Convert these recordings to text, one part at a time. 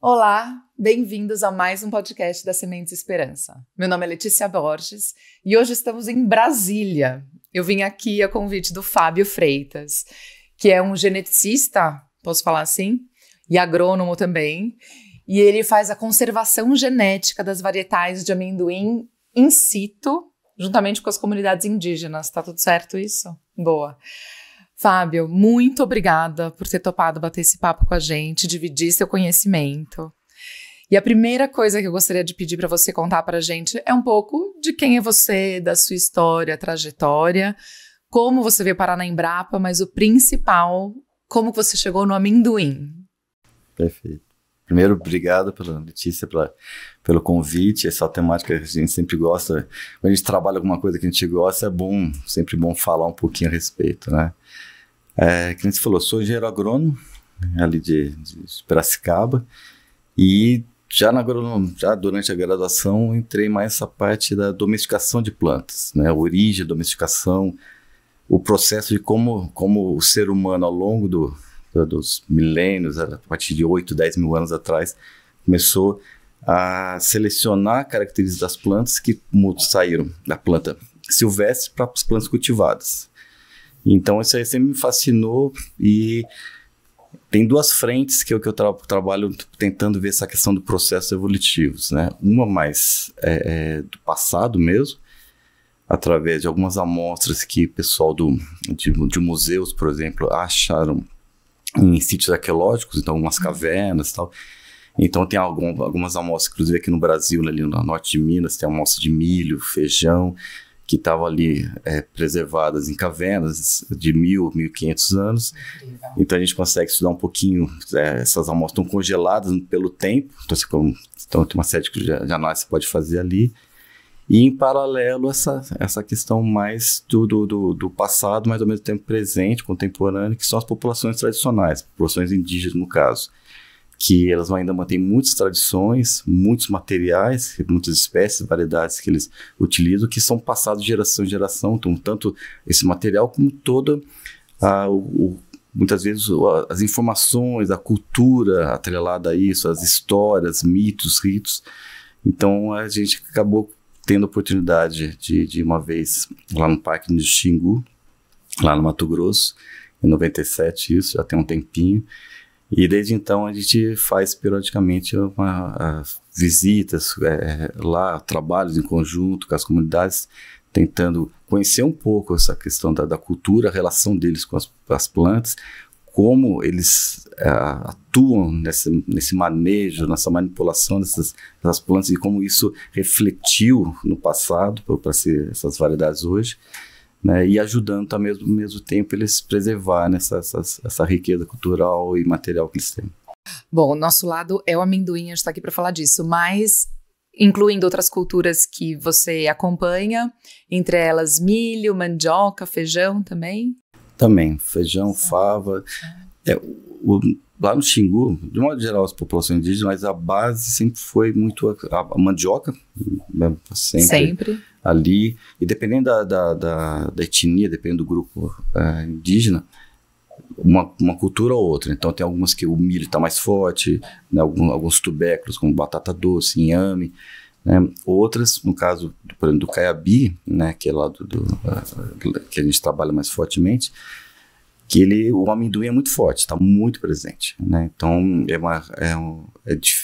Olá, bem-vindos a mais um podcast da Sementes Esperança. Meu nome é Letícia Borges e hoje estamos em Brasília. Eu vim aqui a convite do Fábio Freitas, que é um geneticista, posso falar assim, e agrônomo também, e ele faz a conservação genética das varietais de amendoim in situ, juntamente com as comunidades indígenas. Tá tudo certo isso? Boa. Fábio, muito obrigada por ter topado bater esse papo com a gente, dividir seu conhecimento. E a primeira coisa que eu gostaria de pedir para você contar para a gente é um pouco de quem é você, da sua história, trajetória, como você veio parar na Embrapa, mas o principal, como você chegou no amendoim. Perfeito. Primeiro, obrigado pela Letícia, pelo convite. Essa temática que a gente sempre gosta. Quando a gente trabalha alguma coisa que a gente gosta, é bom, sempre bom falar um pouquinho a respeito, né? Que a gente falou, sou engenheiro agrônomo, ali de Piracicaba, e já durante a graduação entrei mais nessa parte da domesticação de plantas, né? A origem, a domesticação, o processo de como o ser humano ao longo dos milênios, a partir de 8, 10 mil anos atrás, começou a selecionar características das plantas que saíram da planta silvestre para as plantas cultivadas. Então isso aí sempre me fascinou e tem duas frentes que eu trabalho tentando ver essa questão do processo evolutivos, né? Uma mais do passado mesmo, através de algumas amostras que o pessoal de museus, por exemplo, acharam em sítios arqueológicos, então algumas cavernas e tal. Então tem algumas amostras, inclusive aqui no Brasil, ali no norte de Minas, tem amostra de milho, feijão, que estavam ali preservadas em cavernas de 1.500 anos. Então a gente consegue estudar um pouquinho, essas amostras estão congeladas pelo tempo, então tem uma série de análises que você pode fazer ali. E em paralelo essa questão mais do passado, mas ao mesmo tempo presente, contemporâneo, que são as populações tradicionais, populações indígenas no caso, que elas ainda mantêm muitas tradições, muitos materiais, muitas espécies, variedades que eles utilizam, que são passados de geração em geração, então, tanto esse material como muitas vezes as informações, a cultura atrelada a isso, as histórias, mitos, ritos. Então a gente acabou tendo a oportunidade de uma vez lá no Parque de Xingu, lá no Mato Grosso, em 97, isso já tem um tempinho. E desde então a gente faz periodicamente visitas lá, trabalhos em conjunto com as comunidades, tentando conhecer um pouco essa questão da cultura, a relação deles com as plantas, como eles atuam nesse manejo, nessa manipulação dessas plantas e como isso refletiu no passado para ser essas variedades hoje. Né, e ajudando também ao mesmo tempo eles preservarem essa riqueza cultural e material que eles têm. Bom, o nosso lado é o amendoim, a gente está aqui para falar disso, mas incluindo outras culturas que você acompanha, entre elas milho, mandioca, feijão também? Também, feijão, fava. Lá no Xingu, de modo geral, as populações indígenas, mas a base sempre foi muito a mandioca, sempre. Ali, e dependendo da etnia, dependendo do grupo indígena, uma cultura ou outra. Então tem algumas que o milho está mais forte, né, alguns tubérculos como batata doce, inhame, né, outras, no caso, por exemplo, do caiabi, né, que é lá que a gente trabalha mais fortemente, que o amendoim é muito forte, está muito presente, né? Então,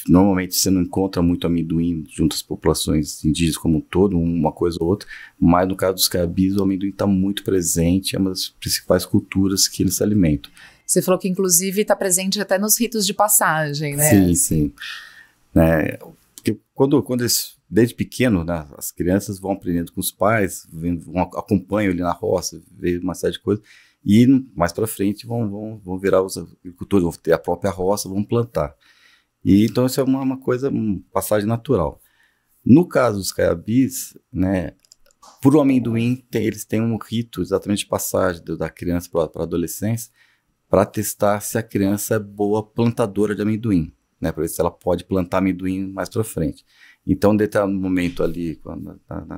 normalmente você não encontra muito amendoim junto às populações indígenas como um todo, uma coisa ou outra, mas no caso dos caiabis, o amendoim está muito presente, é uma das principais culturas que eles se alimentam. Você falou que, inclusive, está presente até nos ritos de passagem, né? Sim, sim. Porque quando eles, desde pequeno, né, as crianças vão aprendendo com os pais, acompanham ali na roça, vê uma série de coisas, e mais para frente vão virar os agricultores, vão ter a própria roça, vão plantar. E então isso é uma passagem natural. No caso dos caiabis, né, por o amendoim, eles têm um rito exatamente de passagem da criança para a adolescência, para testar se a criança é boa plantadora de amendoim, né, para ver se ela pode plantar amendoim mais para frente. Então, em determinado momento ali,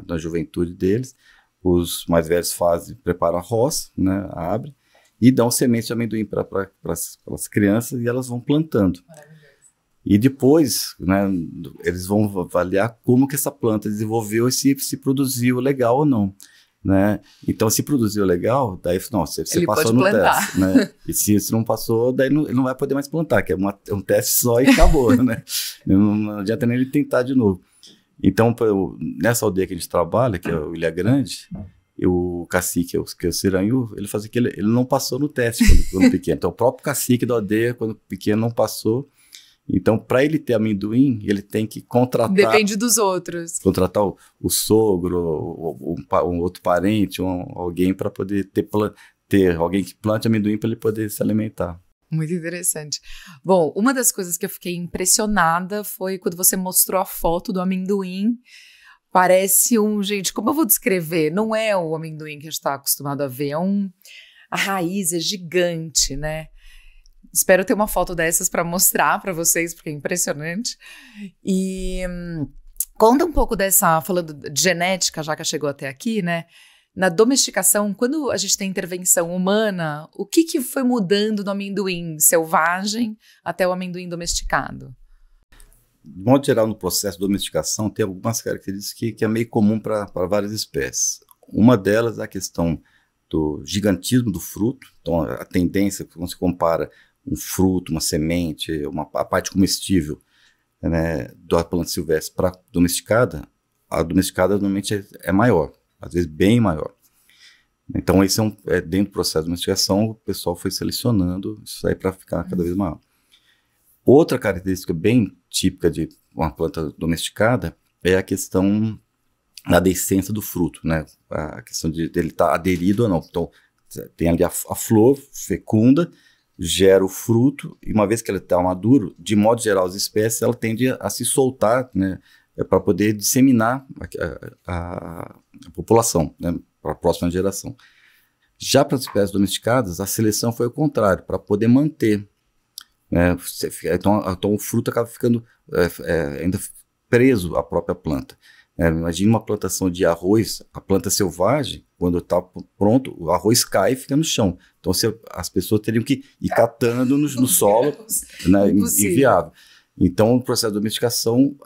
na juventude deles, os mais velhos preparam a roça, né, abrem, e dão sementes de amendoim para as crianças e elas vão plantando. E depois, né, eles vão avaliar como que essa planta desenvolveu e se produziu legal ou não, né? Então, se produziu legal, daí não, você passou no teste, né? E se não passou, daí ele não vai poder mais plantar, que é um teste só e acabou, né? Não adianta nem ele tentar de novo. Então, nessa aldeia que a gente trabalha, que é o Ilha Grande, o cacique, que é o Ciranhu, ele fazia que ele não passou no teste quando pequeno. Então, o próprio cacique da aldeia, quando pequeno, não passou. Então, para ele ter amendoim, ele tem que contratar... Depende dos outros. Contratar o sogro, um outro parente, alguém para poder ter alguém que plante amendoim para ele poder se alimentar. Muito interessante. Bom, uma das coisas que eu fiquei impressionada foi quando você mostrou a foto do amendoim. Parece gente, como eu vou descrever? Não é o amendoim que a gente está acostumado a ver, a raiz é gigante, né? Espero ter uma foto dessas para mostrar para vocês, porque é impressionante. E conta um pouco falando de genética, já que chegou até aqui, né? Na domesticação, quando a gente tem intervenção humana, o que foi mudando do amendoim selvagem até o amendoim domesticado? De modo geral, no processo de domesticação, tem algumas características que é meio comum para várias espécies. Uma delas é a questão do gigantismo do fruto. Então, a tendência, quando se compara um fruto, uma semente, a parte comestível, né, da planta silvestre para domesticada, a domesticada normalmente é maior, às vezes bem maior. Então, esse dentro do processo de domesticação, o pessoal foi selecionando isso aí para ficar cada vez maior. Outra característica bem típica de uma planta domesticada é a questão da dehiscência do fruto, né? A questão dele estar aderido ou não. Então, tem ali a flor fecunda, gera o fruto, e uma vez que ele está maduro, de modo geral, as espécies ela tende a se soltar, né? Para poder disseminar a população, né? Para a próxima geração. Já para as espécies domesticadas, a seleção foi o contrário, para poder manter. Então o fruto acaba ficando ainda preso à própria planta. Imagine uma plantação de arroz, a planta selvagem, quando está pronto, o arroz cai e fica no chão. Então as pessoas teriam que ir catando no solo, né, inviável. Então, no processo de domesticação,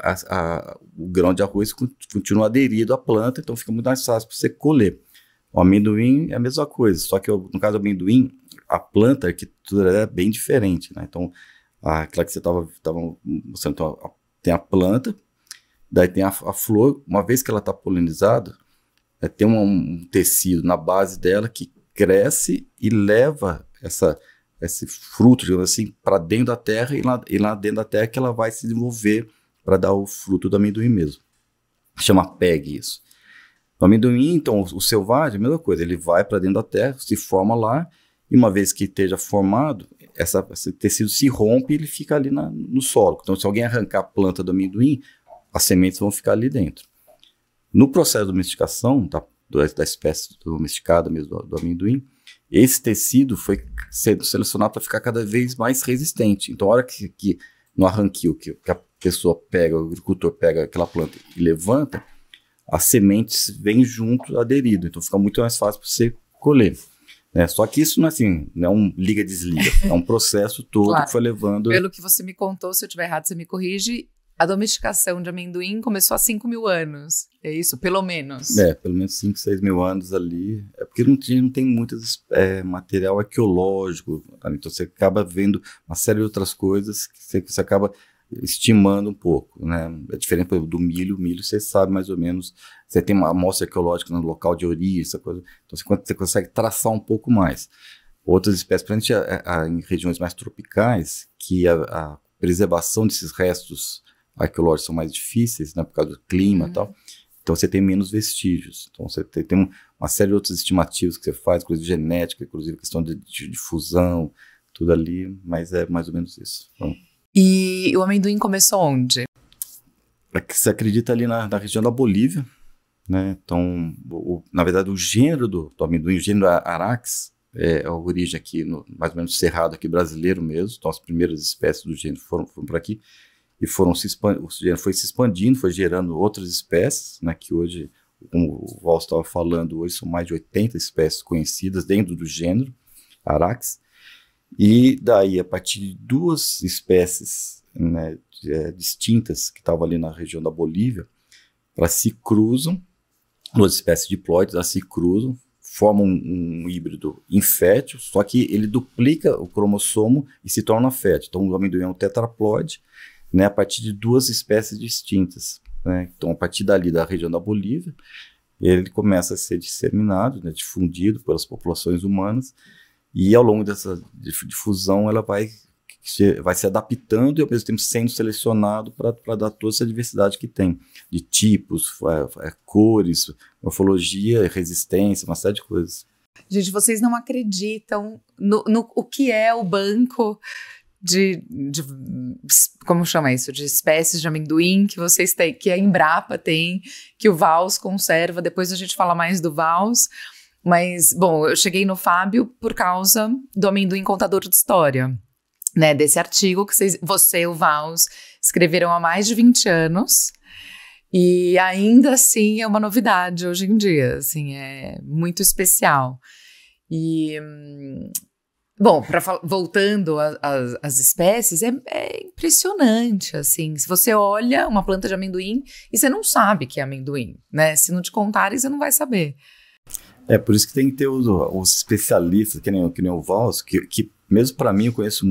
o grão de arroz continua aderido à planta, então fica muito mais fácil para você colher. O amendoim é a mesma coisa, só que no caso do amendoim, a planta, a arquitetura é bem diferente, né? Então, aquela que você estava mostrando, então, tem a planta, daí tem a flor, uma vez que ela está polinizada, tem um tecido na base dela que cresce e leva esse fruto, digamos assim, para dentro da terra, e lá dentro da terra que ela vai se desenvolver para dar o fruto do amendoim mesmo. Chama PEG isso. O amendoim, então, o selvagem, a mesma coisa, ele vai para dentro da terra, se forma lá, e uma vez que esteja formado, esse tecido se rompe e ele fica ali no solo. Então, se alguém arrancar a planta do amendoim, as sementes vão ficar ali dentro. No processo de domesticação, da espécie domesticada mesmo do amendoim, esse tecido foi sendo selecionado para ficar cada vez mais resistente. Então, a hora que no arranquio, que a pessoa pega, o agricultor pega aquela planta e levanta, as sementes vêm junto aderido. Então, fica muito mais fácil para você colher. Só que isso não é assim, não é um liga-desliga, é um processo todo claro. Que foi levando... Pelo que você me contou, se eu estiver errado, você me corrige, a domesticação de amendoim começou há 5 mil anos, é isso? Pelo menos. Pelo menos 5, 6 mil anos ali, porque não tem muito material arqueológico, então você acaba vendo uma série de outras coisas que você acaba estimando um pouco, né? É diferente do milho. O milho você sabe mais ou menos, você tem uma amostra arqueológica no local de origem, essa coisa, então você consegue traçar um pouco mais. Outras espécies, principalmente em regiões mais tropicais, que a preservação desses restos arqueológicos são mais difíceis, né, por causa do clima e tal, então você tem menos vestígios. Então você tem uma série de outras estimativas que você faz, inclusive genética, inclusive questão de difusão, tudo ali, mas é mais ou menos isso. Então, e o amendoim começou onde? Você acredita ali na região da Bolívia, né? Então, na verdade, o gênero do amendoim, o gênero Arax, é a origem aqui, mais ou menos cerrado aqui brasileiro mesmo. Então, as primeiras espécies do gênero foram por aqui e o gênero foi se expandindo, foi gerando outras espécies, né? Que hoje, como o Val estava falando, hoje são mais de 80 espécies conhecidas dentro do gênero Arax. E daí, a partir de 2 espécies né, distintas que estavam ali na região da Bolívia, elas se cruzam, duas espécies de diploides, elas se cruzam, formam um híbrido infértil, só que ele duplica o cromossomo e se torna fértil. Então, o amendoim é um tetraploide, né, a partir de duas espécies distintas. Né? Então, a partir dali, da região da Bolívia, ele começa a ser disseminado, né, difundido pelas populações humanas, e ao longo dessa difusão ela vai se adaptando e ao mesmo tempo sendo selecionado para dar toda essa diversidade que tem, de tipos, cores, morfologia, resistência, uma série de coisas. Gente, vocês não acreditam no o que é o banco de como chama isso? De espécies de amendoim que vocês têm, que a Embrapa tem, que o Vals conserva. Depois a gente fala mais do Vals. Mas, bom, eu cheguei no Fábio por causa do amendoim contador de história. Né, desse artigo que você e o Vals escreveram há mais de 20 anos e ainda assim é uma novidade hoje em dia, assim, é muito especial. E, bom, voltando às espécies, é impressionante, assim, se você olha uma planta de amendoim e você não sabe que é amendoim, né, se não te contarem você não vai saber. Por isso que tem que ter os especialistas, que nem o Vals, que mesmo para mim eu conheço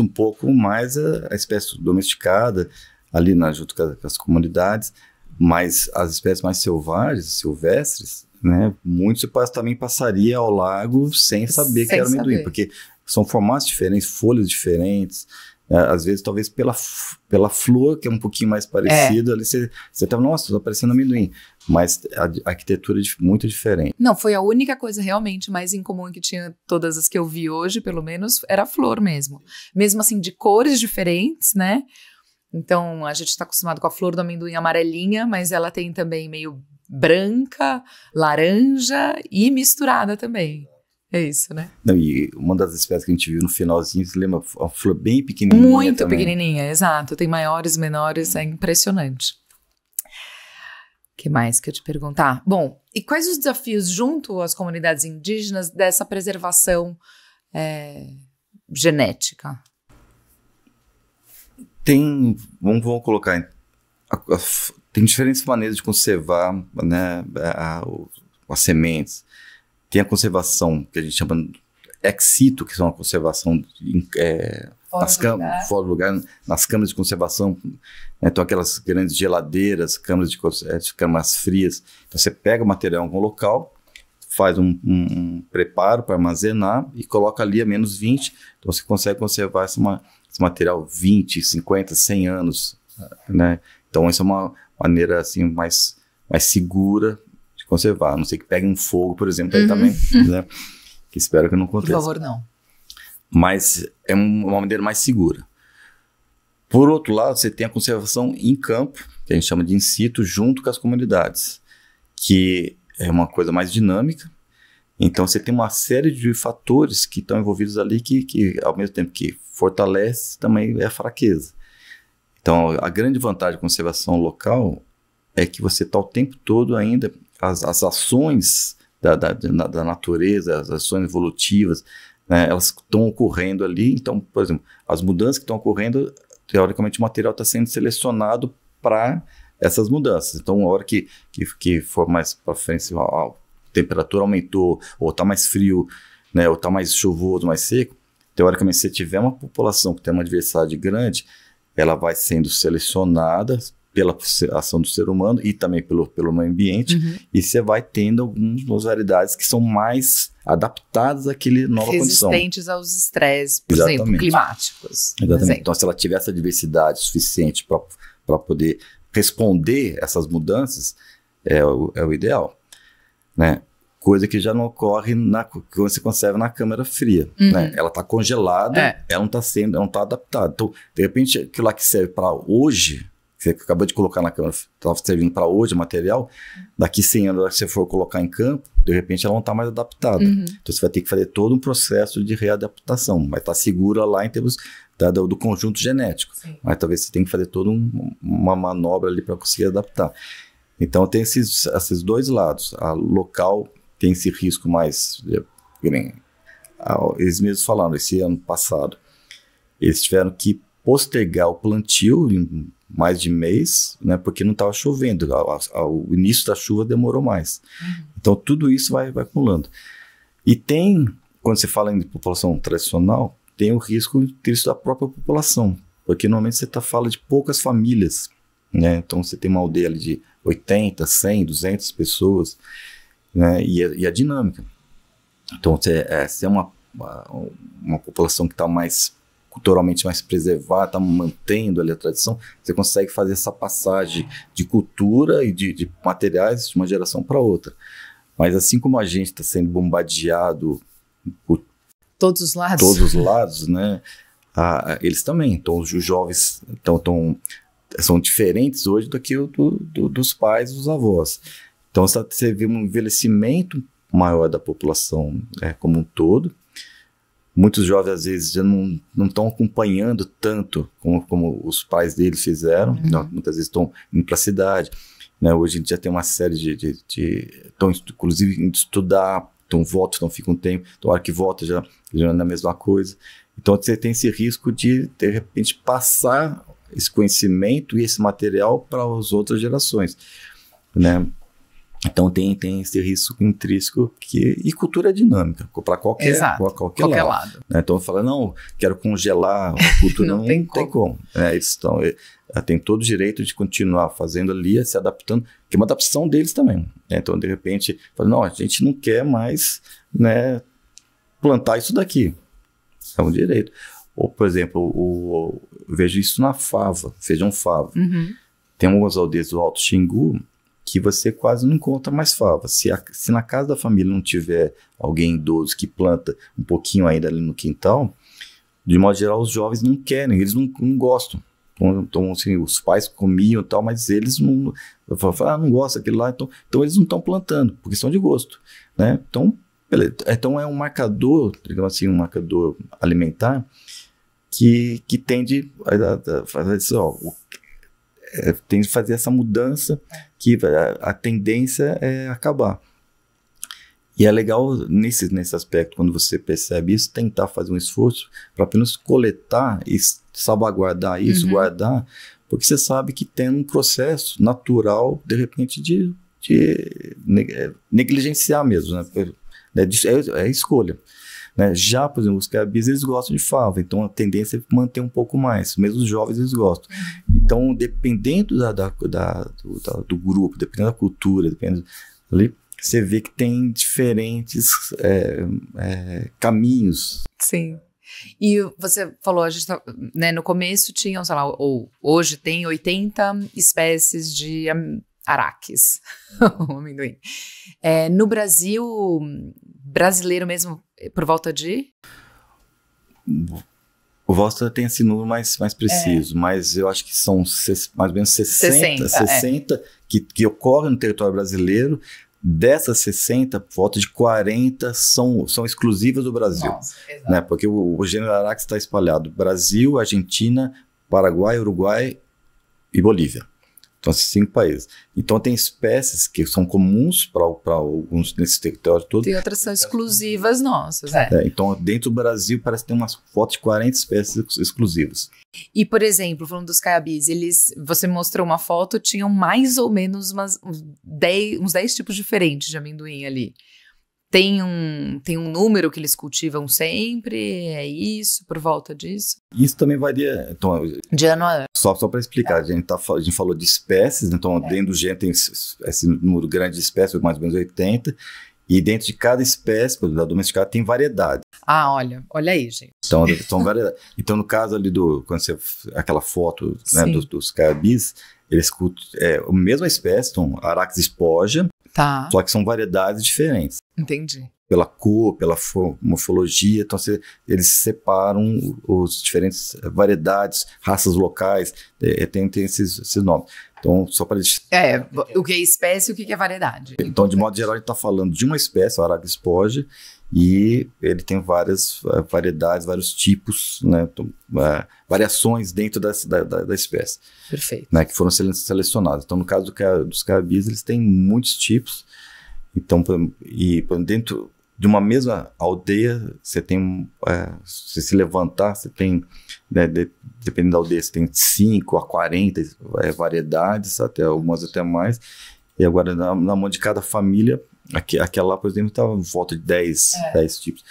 um pouco mais a espécie domesticada, ali junto com as comunidades, mas as espécies mais selvagens, silvestres, né, muitos também passaria ao lago sem saber que era amendoim, porque são formatos diferentes, folhas diferentes, às vezes talvez pela flor, que é um pouquinho mais parecida, ali você tá, nossa, tá parecendo amendoim, mas a arquitetura é muito diferente. Não, foi a única coisa realmente mais incomum que tinha, todas as que eu vi hoje, pelo menos, era a flor mesmo. Mesmo assim, de cores diferentes, né? Então, a gente tá acostumado com a flor do amendoim amarelinha, mas ela tem também meio branca, laranja e misturada também. É isso, né? Não, e uma das espécies que a gente viu no finalzinho, você lembra? Uma flor bem pequenininha. Muito também. Pequenininha, exato. Tem maiores, menores, é impressionante. O que mais que eu te perguntar? Bom, e quais os desafios junto às comunidades indígenas dessa preservação genética? Vamos colocar, tem diferentes maneiras de conservar, né, as sementes. Tem a conservação, que a gente chama ex situ, que são a conservação fora do lugar, nas câmaras de conservação, né, então aquelas grandes geladeiras, câmaras frias. Então você pega o material em algum local, faz um preparo para armazenar e coloca ali a menos 20, então você consegue conservar esse material 20, 50, 100 anos, né? Então essa é uma maneira assim, mais segura de conservar, a não ser que pegue um fogo, por exemplo, aí também, né? Que espero que não aconteça. Por favor, não. Mas é uma maneira mais segura. Por outro lado, você tem a conservação em campo, que a gente chama de in situ, junto com as comunidades, que é uma coisa mais dinâmica. Então, você tem uma série de fatores que estão envolvidos ali que ao mesmo tempo que fortalece, também é fraqueza. Então, a grande vantagem da conservação local é que você está o tempo todo ainda, as ações da natureza, as ações evolutivas, né, elas estão ocorrendo ali. Então, por exemplo, as mudanças que estão ocorrendo, teoricamente o material está sendo selecionado para essas mudanças. Então, a hora que for mais para frente, a temperatura aumentou, ou está mais frio, né, ou está mais chuvoso, mais seco, teoricamente, se tiver uma população que tem uma diversidade grande, ela vai sendo selecionada pela ação do ser humano e também pelo meio ambiente, e você vai tendo algumas variedades que são mais adaptadas àquela nova condição. Resistentes aos estresses, por exemplo, climáticos. Exatamente. Então, se ela tiver essa diversidade suficiente para poder responder essas mudanças, é o ideal, né? Coisa que já não ocorre que você conserva na câmara fria, né? Ela está congelada, ela não está adaptada. Então, de repente, aquilo lá que serve para hoje, que você acabou de colocar na câmara, estava servindo para hoje o material, daqui 100 anos, se você for colocar em campo, de repente ela não está mais adaptada. Então, você vai ter que fazer todo um processo de readaptação. Vai estar segura lá em termos do conjunto genético. Sim. Mas talvez você tenha que fazer toda uma manobra ali para conseguir adaptar. Então, tem esses dois lados. A local tem esse risco mais... Eles mesmos falaram, esse ano passado, eles tiveram que postergar o plantio em mais de mês, né, porque não estava chovendo, o início da chuva demorou mais. Então tudo isso vai acumulando. E tem, quando você fala em população tradicional, tem o risco da própria população, porque normalmente você fala de poucas famílias, né, então você tem uma aldeia ali de 80, 100, 200 pessoas, né, e a dinâmica. Então se é uma população que está culturalmente mais preservada, está mantendo ali a tradição, você consegue fazer essa passagem de cultura e de materiais de uma geração para outra. Mas assim como a gente está sendo bombardeado por todos os lados, né, eles também. Então os jovens são diferentes hoje do que dos pais e dos avós. Então você vê um envelhecimento maior da população como um todo. Muitos jovens, às vezes, já não estão acompanhando tanto como os pais deles fizeram. Muitas vezes estão indo para a cidade. Né? Hoje a gente já tem uma série estão, inclusive, indo estudar, então voltam, então ficam um tempo. Então, a hora que volta já não é a mesma coisa. Então, você tem esse risco de repente, passar esse conhecimento e esse material para as outras gerações, né? Então tem esse risco intrínseco e cultura é dinâmica para qualquer lado. Né? Então fala, não, quero congelar a cultura, não tem como. Eles têm todo o direito de continuar fazendo ali, se adaptando, que é uma adaptação deles também. Né? Então de repente, fala, não, a gente não quer mais, plantar isso daqui. É um direito. Ou, por exemplo, eu vejo isso na fava, feijão fava. Tem algumas aldeias do Alto Xingu que você quase não encontra mais fava. Se na casa da família não tiver alguém idoso que planta um pouquinho ainda ali no quintal, de modo geral, os jovens não querem, eles não gostam. Então, assim, os pais comiam e tal, mas eles não gostam daquilo lá, então eles não estão plantando, por questão de gosto, né? Então, beleza. Então é um marcador, digamos assim, um marcador alimentar que tende a fazer isso, tem de fazer essa mudança que a tendência é acabar. E é legal nesse aspecto, quando você percebe isso, tentar fazer um esforço para apenas coletar e salvaguardar isso, guardar, porque você sabe que tem um processo natural, de repente, de negligenciar mesmo, né? É escolha. Né? Já, por exemplo, os cabis, eles gostam de fava, então a tendência é manter um pouco mais, mesmo os jovens eles gostam. Então, dependendo do grupo, dependendo da cultura, dependendo ali, você vê que tem diferentes caminhos. Sim. E você falou, a gente né, no começo tinham, sei lá, ou hoje tem 80 espécies de araques, o amendoim. No Brasil, brasileiro mesmo, por volta de? O Vosta tem esse número mais preciso, mas eu acho que são mais ou menos 60 que ocorrem no território brasileiro. Dessas 60, por volta de 40 são exclusivas do Brasil. Nossa, né? Porque o gênero Arax está espalhado Brasil, Argentina, Paraguai, Uruguai e Bolívia. Então, esses 5 países. Então, tem espécies que são comuns para alguns nesse território todo. Tem outras que são exclusivas nossas. Então, dentro do Brasil, parece que tem umas fotos de 40 espécies exclusivas. E, por exemplo, falando dos caiabis, você mostrou uma foto, tinham mais ou menos uns 10 tipos diferentes de amendoim ali. Tem um número que eles cultivam sempre? É isso, por volta disso? Isso também varia. Então, de ano a ano. Só para explicar, a gente falou de espécies, então dentro do gênero tem esse número grande de espécies, mais ou menos 80, e dentro de cada espécie, por exemplo, da domesticada, tem variedade. Olha aí, gente. Então, são variedades. Então, no caso ali quando você aquela foto, né, dos caiabis, eles a mesma espécie, então, Arax espoja, só que são variedades diferentes. Entendi. Pela cor, pela morfologia, então eles separam os diferentes variedades, raças locais, tem esses nomes. Então, só para o que é espécie e o que é variedade. Então, de modo geral, a gente está falando de uma espécie, o Arax espoja, e ele tem várias variedades, vários tipos, né, variações dentro da espécie. Perfeito. Né, que foram selecionadas. Então, no caso dos caiabis, eles têm muitos tipos. Então, dentro de uma mesma aldeia, você tem, se se levantar, você tem, né, dependendo da aldeia, você tem 5 a 40 variedades, algumas até mais. E agora, na mão de cada família, aquela lá, por exemplo, estava em volta de 10 tipos.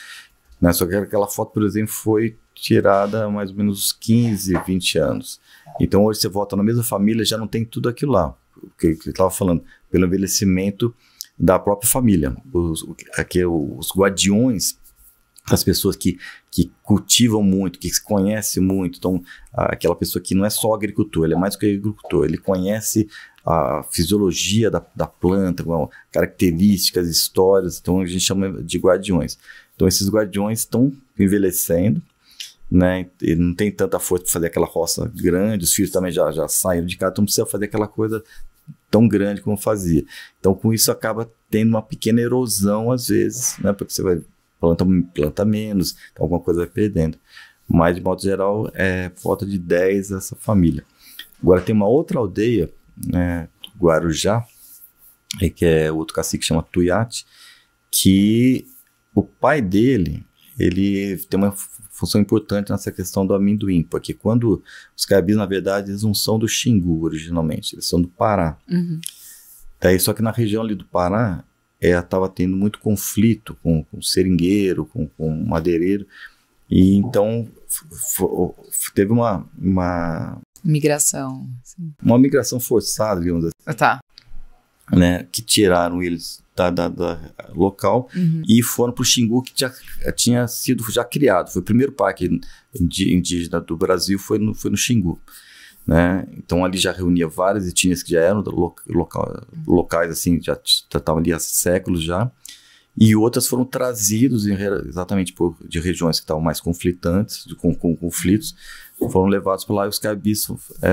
Né? Só que aquela foto, por exemplo, foi tirada há mais ou menos uns 15, 20 anos. Então, hoje você volta na mesma família, já não tem tudo aquilo lá. O que eu estava falando, pelo envelhecimento da própria família. Os guardiões, as pessoas que cultivam muito, que se conhecem muito. Então, aquela pessoa que não é só agricultor, ele é mais do que agricultor, ele conhece a fisiologia da planta, características, histórias. Então, a gente chama de guardiões. Então, esses guardiões estão envelhecendo, né? Ele não tem tanta força para fazer aquela roça grande, os filhos também já saíram de casa, então não precisa fazer aquela coisa tão grande como fazia. Então, com isso, acaba tendo uma pequena erosão, às vezes, né? Porque você vai planta menos, então alguma coisa vai perdendo. Mas, de modo geral, é volta de 10 essa família. Agora, tem uma outra aldeia, né, Guarujá, que é outro cacique que chama Tuiate, que o pai dele, ele tem uma função importante nessa questão do amendoim, porque quando os caiabis, na verdade, eles não são do Xingu originalmente, eles são do Pará. Uhum. Daí, só que na região ali do Pará, estava tendo muito conflito com seringueiro, com madeireiro, e então teve uma migração. Sim. Uma migração forçada, digamos assim. Tá. Né, que tiraram eles da local e foram para o Xingu, que tinha sido já criado. Foi o primeiro parque indígena do Brasil, foi no Xingu. Né? Então ali já reunia várias etnias que já eram locais, assim, já estavam ali há séculos já, e outras foram trazidas exatamente de regiões que estavam mais conflitantes, com conflitos, foram levados para lá e os caiabis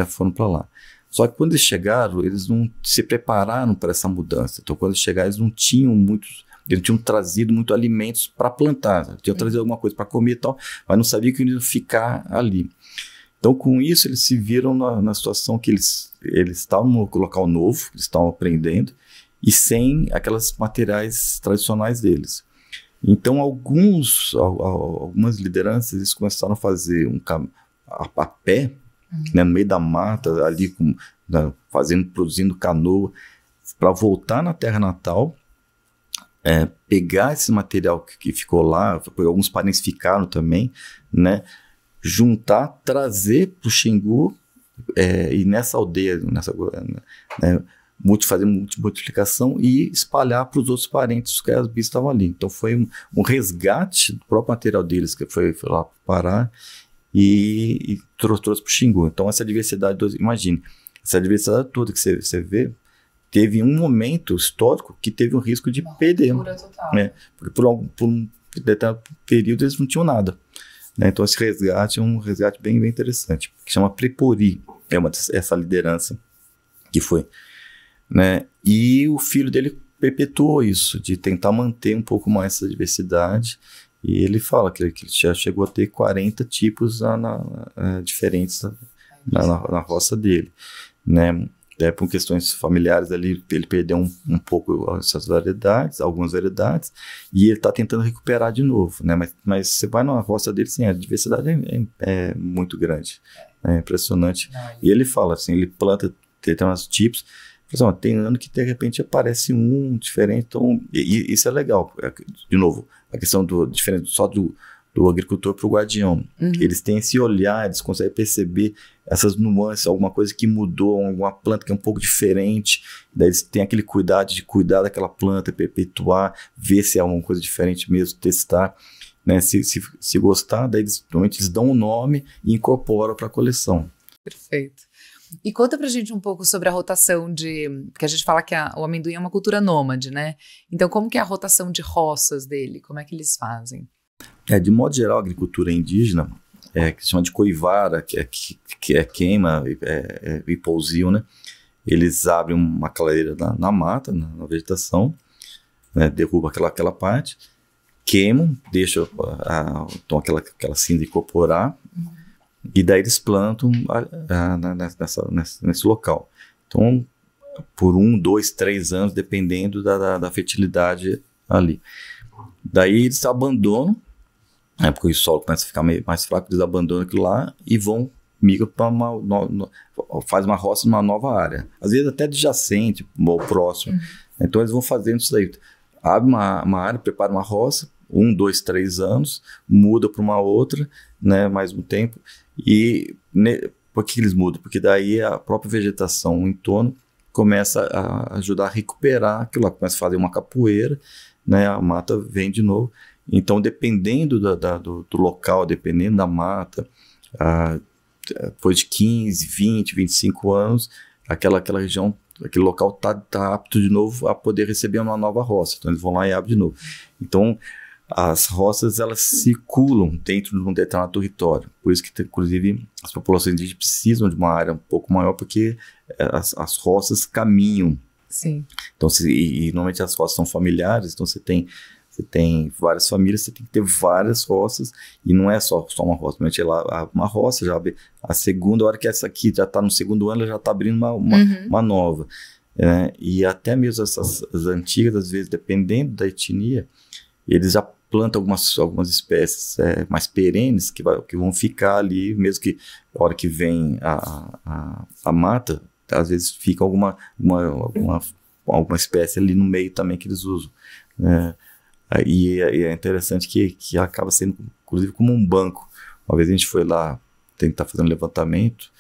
foram para lá. Só que quando eles chegaram, eles não se prepararam para essa mudança. Então, quando eles chegaram, eles não tinham trazido muito alimentos para plantar. Tinham trazido alguma coisa para comer e tal, mas não sabiam que eles iam ficar ali. Então, com isso, eles se viram na situação que eles estavam no local novo, eles estavam aprendendo, e sem aqueles materiais tradicionais deles. Então, algumas lideranças, eles começaram a fazer a pé, né, no meio da mata, ali produzindo canoa, para voltar na terra natal, pegar esse material que ficou lá, alguns parentes ficaram também, né, juntar, trazer para o Xingu, e nessa aldeia, né, fazer multiplicação e espalhar para os outros parentes que as bis estavam ali. Então foi um resgate do próprio material deles, que foi lá para o Pará, e trouxe para o Xingu. Então essa diversidade, imagine, essa diversidade toda que você vê, teve um momento histórico que teve um risco de perder. Né? Porque por um determinado período eles não tinham nada. Né? Então esse resgate é um resgate bem, bem interessante, que chama Prepori, essa liderança que foi. Né? E o filho dele perpetuou isso, de tentar manter um pouco mais essa diversidade. E ele fala que ele já chegou a ter 40 tipos diferentes na roça dele, né? Por questões familiares ali, ele perdeu um pouco essas variedades, algumas variedades, e ele está tentando recuperar de novo, né? Mas você vai na roça dele, sim, a diversidade é muito grande, é impressionante. E ele fala assim, ele planta determinados tipos, tem ano que de repente aparece um diferente, então, e isso é legal. De novo, a questão diferente só do agricultor para o guardião. Eles têm esse olhar, eles conseguem perceber essas nuances, alguma coisa que mudou, alguma planta que é um pouco diferente, daí eles têm aquele cuidado de cuidar daquela planta, perpetuar, ver se é alguma coisa diferente mesmo, testar, né? Se gostar, daí normalmente eles dão um nome e incorporam para a coleção. Perfeito. E conta pra gente um pouco sobre a rotação que a gente fala que o amendoim é uma cultura nômade, né? Então, como que é a rotação de roças dele? Como é que eles fazem? De modo geral, a agricultura indígena, que se chama de coivara, que é queima e pousio, né? Eles abrem uma clareira na mata, na vegetação, né? Derrubam aquela parte, queimam, deixam então aquela cinza incorporar, e daí eles plantam nesse local. Então, por 1, 2, 3 anos, dependendo da fertilidade ali. Daí eles abandonam, porque o solo começa a ficar mais fraco, eles abandonam aquilo lá e migram para faz uma roça numa nova área. Às vezes até adjacente, ou próximo. Então eles vão fazendo isso daí. Abre uma área, prepara uma roça, 1, 2, 3 anos, muda para uma outra, né, mais um tempo. E por que eles mudam? Porque daí a própria vegetação em torno começa a ajudar a recuperar aquilo lá, começa a fazer uma capoeira, né, a mata vem de novo. Então, dependendo do local, dependendo da mata, depois de 15, 20, 25 anos, aquela região, aquele local tá apto de novo a poder receber uma nova roça. Então, eles vão lá e abrem de novo. Então, as roças, elas circulam dentro de um determinado território. Por isso que, inclusive, as populações indígenas precisam de uma área um pouco maior, porque as roças caminham. Sim. Então, e normalmente as roças são familiares, então você tem várias famílias, você tem que ter várias roças, e não é só uma roça, normalmente uma roça, já a segunda, a hora que essa aqui já está no segundo ano, ela já está abrindo uma nova. E até mesmo as antigas, às vezes, dependendo da etnia, eles já plantam algumas espécies mais perenes que vão ficar ali, mesmo que a hora que vem a mata, às vezes fica alguma espécie ali no meio também que eles usam. E é interessante que acaba sendo, inclusive, como um banco. Uma vez a gente foi lá tentar fazer um levantamento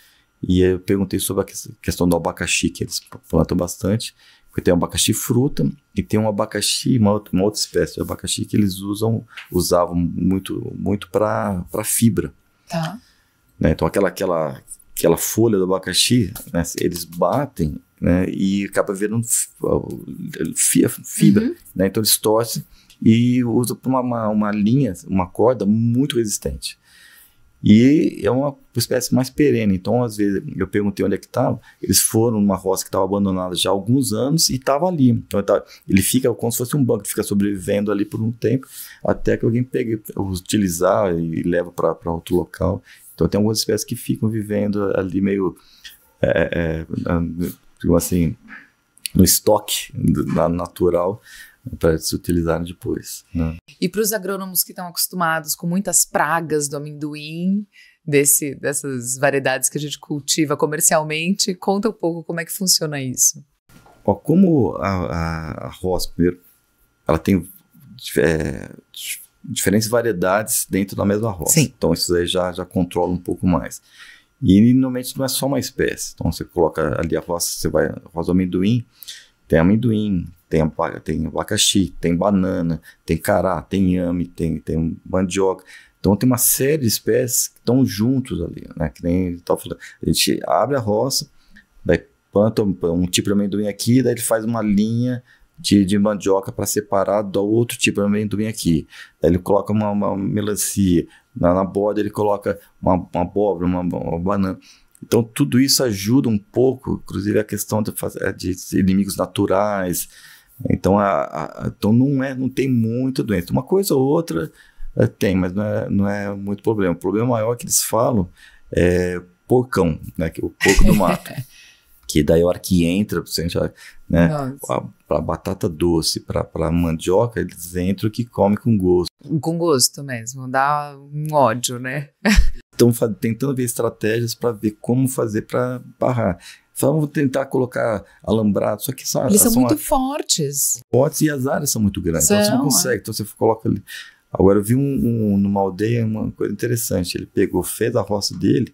e eu perguntei sobre a questão do abacaxi, que eles plantam bastante, porque tem um abacaxi fruta e tem um abacaxi, uma outra espécie de abacaxi que eles usavam muito para fibra. Tá. Né? Então aquela folha do abacaxi, né, eles batem, né, e acaba virando fibra. Né? Então eles torcem e usam para uma linha, uma corda muito resistente. E é uma espécie mais perene. Então, às vezes, eu perguntei onde é que estava. Eles foram numa roça que estava abandonada já há alguns anos e estava ali. Então, ele fica como se fosse um banco, fica sobrevivendo ali por um tempo, até que alguém pegue, utilizar e leva para outro local. Então, tem algumas espécies que ficam vivendo ali meio, assim, no estoque natural, para se utilizarem depois. Né? E para os agrônomos que estão acostumados com muitas pragas do amendoim, dessas variedades que a gente cultiva comercialmente, conta um pouco como é que funciona isso. Como a roça, primeiro, ela tem diferentes variedades dentro da mesma roça. Sim. Então isso aí já controla um pouco mais. E normalmente não é só uma espécie. Então você coloca ali a roça do amendoim, tem abacaxi, tem banana, tem cará, tem inhame, tem mandioca. Então tem uma série de espécies que estão juntos ali, né? Que nem estava falando. A gente abre a roça, daí planta um tipo de amendoim aqui, daí ele faz uma linha de mandioca para separar do outro tipo de amendoim aqui. Daí ele coloca uma melancia, na borda ele coloca uma abóbora, uma banana. Então, tudo isso ajuda um pouco, inclusive a questão de inimigos naturais. Então, então não tem muita doença. Uma coisa ou outra tem, mas não é muito problema. O problema maior que eles falam é porcão, né, que é o porco do mato. Que daí a hora que entra, né, para batata doce, para mandioca, eles entram que comem com gosto. Com gosto mesmo, dá um ódio, né? Estão tentando ver estratégias para ver como fazer para barrar. Vamos tentar colocar alambrado, só que eles são muito fortes. Fortes e as áreas são muito grandes, então você não consegue. Então você coloca ali. Agora eu vi numa aldeia uma coisa interessante. Ele fez a roça dele,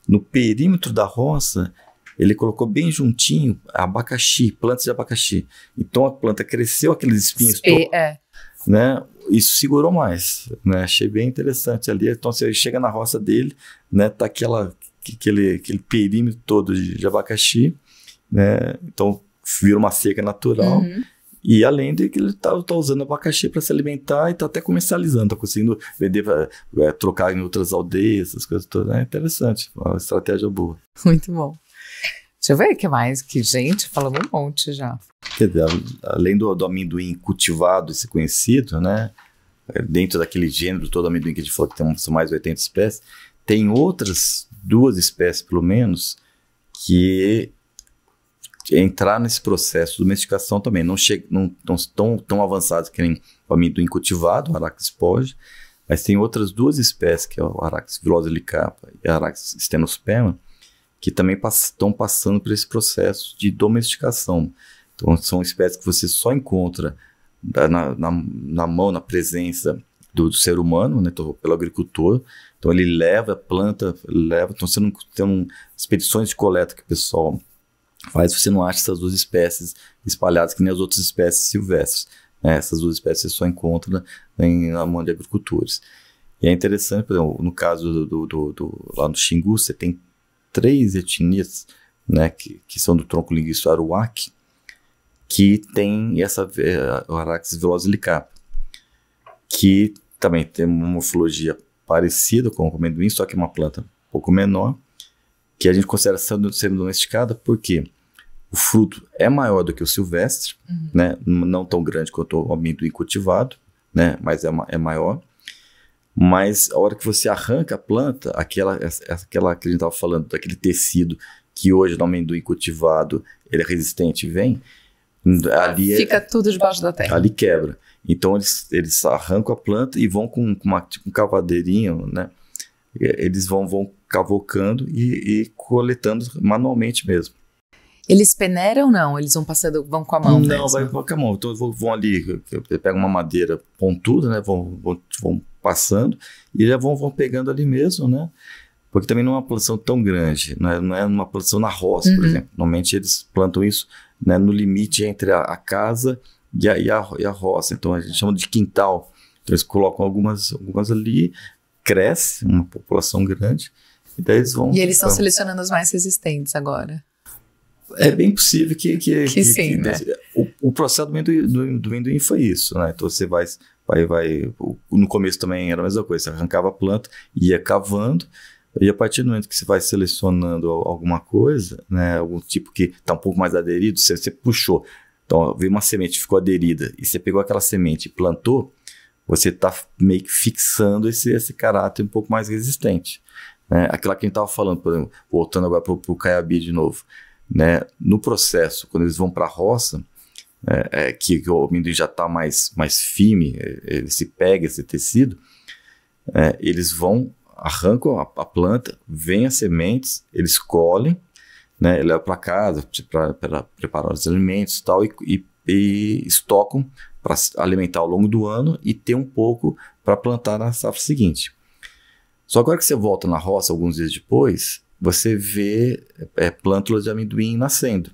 no perímetro da roça, ele colocou bem juntinho abacaxi, plantas de abacaxi. Então a planta cresceu aqueles espinhos todos. Né? Isso segurou mais, né? Achei bem interessante ali. Então você chega na roça dele, né? Tá aquele perímetro todo de abacaxi, né? Então vira uma seca natural. E além de que ele tá usando abacaxi para se alimentar e tá até comercializando, tá conseguindo vender, trocar em outras aldeias, essas coisas todas. É interessante, uma estratégia boa. Muito bom. Deixa eu ver o que mais, que gente, falamos um monte já. Quer dizer, além do amendoim cultivado e ser conhecido, né, dentro daquele gênero todo amendoim que a gente falou que são mais de 80 espécies, tem outras 2 espécies, pelo menos, que entrar nesse processo de domesticação também. Não estão tão avançados que nem o amendoim cultivado, o Araxes pode, mas tem outras 2 espécies, que é o Araxes villosa-licapa e a Araxes stenosperma, que também estão passando por esse processo de domesticação. Então, são espécies que você só encontra na mão, na presença do ser humano, né, pelo agricultor. Então, ele leva, planta, leva. Então, você não tem expedições de coleta que o pessoal faz, você não acha essas 2 espécies espalhadas que nem as outras espécies silvestres. Né? Essas 2 espécies você só encontra na mão de agricultores. E é interessante, por exemplo, no caso lá no Xingu, você tem 3 etnias, né, que são do tronco linguístico aruac, que tem o Araxes villosa-licapa, que também tem uma morfologia parecida com o amendoim, só que é uma planta um pouco menor, que a gente considera sendo domesticada porque o fruto é maior do que o silvestre, né, não tão grande quanto o amendoim cultivado, né, mas é maior. Mas a hora que você arranca a planta, aquela que a gente estava falando, daquele tecido que hoje no amendoim cultivado ele é resistente e vem, ali fica tudo debaixo da terra. Ali quebra. Então eles arrancam a planta e vão com um cavadeirinho, né? Eles vão cavocando e coletando manualmente mesmo. Eles peneiram ou não? Eles vão com a mão? Não, vai com a mão. Então vão ali, pegam uma madeira pontuda, né? Vão passando e já vão pegando ali mesmo, né? Porque também não é uma plantação tão grande, não é uma plantação na roça, por exemplo. Normalmente eles plantam isso, né, no limite entre a casa e a roça. Então a gente chama de quintal. Então eles colocam algumas ali, cresce uma população grande, e daí eles vão... E eles estão selecionando as mais resistentes agora. É bem possível que sim, né? O processo do amendoim foi isso, né? Então você vai... No começo também era a mesma coisa, você arrancava a planta, ia cavando, e a partir do momento que você vai selecionando alguma coisa, né, algum tipo que está um pouco mais aderido, você puxou. Então veio uma semente, ficou aderida, e você pegou aquela semente e plantou, você está meio que fixando esse caráter um pouco mais resistente. Né? Aquela que a gente estava falando, por exemplo, voltando agora para o caiabi de novo. Né? No processo, quando eles vão para a roça, que o amendoim já está mais firme, ele se pega esse tecido, eles arrancam a planta, vêm as sementes, eles colhem, né, levam para casa para preparar os alimentos e tal, e estocam para alimentar ao longo do ano e ter um pouco para plantar na safra seguinte. Só agora que você volta na roça alguns dias depois, você vê plântulas de amendoim nascendo.